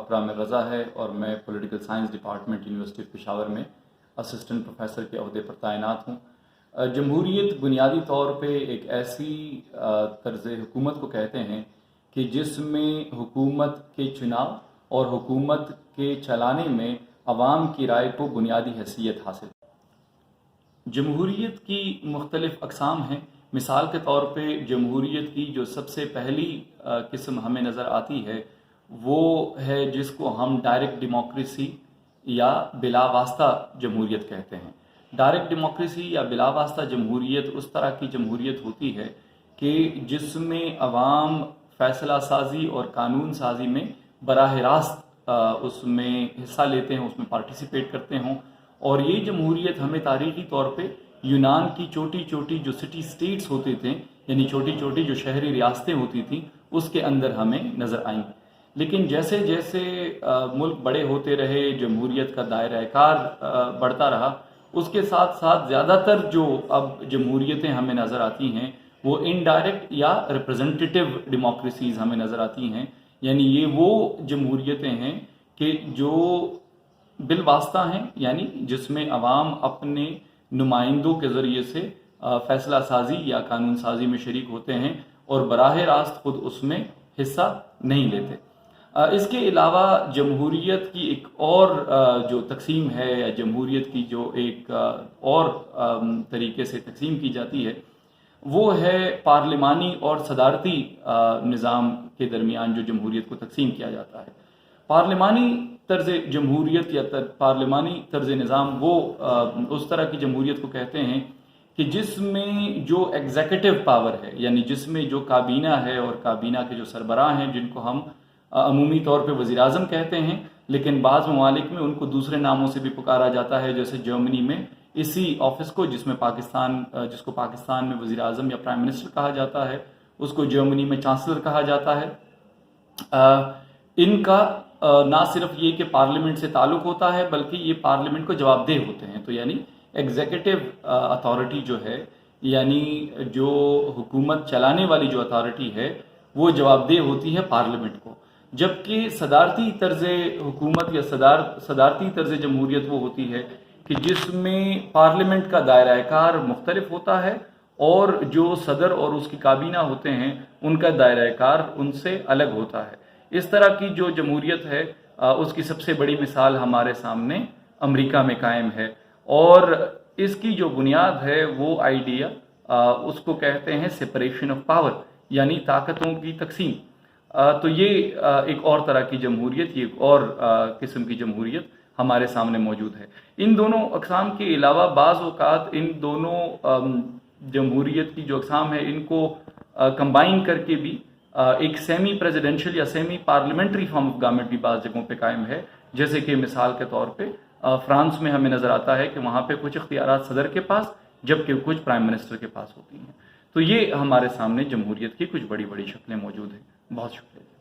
Doctor عامر رضا ہے اور میں political science department university of Peshawar میں اسسٹنٹ پروفیسر کے عہدے پر تعینات ہوں۔ جمہوریت بنیادی طور پہ ایک ایسی طرز حکومت کو کہتے ہیں کہ جس میں حکومت کے چناؤ اور حکومت کے چلانے میں عوام کی رائے کو بنیادی حیثیت حاصل۔ جمہوریت کی مختلف اقسام ہیں۔ مثال کے طور پہ جمہوریت کی جو سب سے پہلی قسم ہمیں نظر آتی ہے وہ ہے جس کو ہم ڈائریکٹ ڈیموکریسی یا بلا واسطہ جمہوریت کہتے ہیں۔ ڈائریکٹ ڈیموکریسی یا بلا واسطہ جمہوریت اس طرح کی جمہوریت ہوتی ہے کہ جس میں عوام فیصلہ سازی اور قانون سازی میں براہ راست اس میں حصہ لیتے ہیں، اس میں پارٹیسپیٹ کرتے ہوں۔ اور یہ جمہوریت ہمیں تاریخی طور پہ یونان کی چھوٹی چھوٹی جو سٹی سٹیٹس ہوتے تھے، یعنی چھوٹی چھوٹی جو شہری ریاستیں ہوتی تھیں، اس کے اندر ہمیں نظر آئیں۔ لیکن جیسے جیسے ملک بڑے ہوتے رہے، جمہوریت کا دائرہ کار بڑھتا رہا، اس کے ساتھ ساتھ زیادہ تر جو اب جمہوریتیں ہمیں نظر آتی ہیں وہ انڈائریکٹ یا ریپرزنٹیٹیو ڈیموکریسیز ہمیں نظر آتی ہیں، یعنی یہ وہ جمہوریتیں ہیں کہ جو بالواسطہ ہیں، یعنی جس میں عوام اپنے نمائندوں کے ذریعے سے فیصلہ سازی یا قانون سازی میں شریک ہوتے ہیں اور براہ راست خود اس میں حصہ نہیں لیتے۔ اس کے علاوہ جمہوریت کی ایک اور جو تقسیم ہے یا جمہوریت کی جو ایک اور طریقے سے تقسیم کی جاتی ہے وہ ہے پارلیمانی اور صدارتی نظام کے درمیان جو جمہوریت کو تقسیم کیا جاتا ہے۔ پارلیمانی طرز جمہوریت یا پارلیمانی طرز نظام وہ اس طرح کی جمہوریت کو کہتے ہیں کہ جس میں جو ایگزیکٹو پاور ہے، یعنی جس میں جو کابینہ ہے اور کابینہ کے جو سربراہ ہیں جن کو ہم عمومی طور پہ وزیر اعظم کہتے ہیں، لیکن بعض ممالک میں ان کو دوسرے ناموں سے بھی پکارا جاتا ہے، جیسے جرمنی میں اسی آفس کو جس کو پاکستان میں وزیر اعظم یا پرائم منسٹر کہا جاتا ہے، اس کو جرمنی میں چانسلر کہا جاتا ہے۔ ان کا نہ صرف یہ کہ پارلیمنٹ سے تعلق ہوتا ہے بلکہ یہ پارلیمنٹ کو جواب دہ ہوتے ہیں، تو یعنی ایگزیکٹو اتھارٹی جو ہے، یعنی جو حکومت چلانے والی جو اتھارٹی ہے وہ جواب دہ ہوتی ہے پارلیمنٹ کو، جبکہ صدارتی طرز حکومت یا صدارتی طرز جمہوریت وہ ہوتی ہے کہ جس میں پارلیمنٹ کا دائرہ کار مختلف ہوتا ہے اور جو صدر اور اس کی کابینہ ہوتے ہیں ان کا دائرہ کار ان سے الگ ہوتا ہے۔ اس طرح کی جو جمہوریت ہے اس کی سب سے بڑی مثال ہمارے سامنے امریکہ میں قائم ہے، اور اس کی جو بنیاد ہے وہ آئیڈیا اس کو کہتے ہیں سپریشن آف پاور، یعنی طاقتوں کی تقسیم۔ تو یہ ایک اور طرح کی جمہوریت، یہ ایک اور قسم کی جمہوریت ہمارے سامنے موجود ہے۔ ان دونوں اقسام کے علاوہ بعض اوقات ان دونوں جمہوریت کی جو اقسام ہے ان کو کمبائن کر کے بھی ایک سیمی پریزیڈنشل یا semi parliamentary form of government بھی بعض جگہوں پہ قائم ہے، جیسے کہ مثال کے طور پہ فرانس میں ہمیں نظر آتا ہے کہ وہاں پہ کچھ اختیارات صدر کے پاس جبکہ کچھ پرائم منسٹر کے پاس ہوتی ہیں۔ تو یہ ہمارے سامنے جمہوریت کی کچھ بڑی بڑی شکلیں موجود ہیں۔ بہت شکریہ۔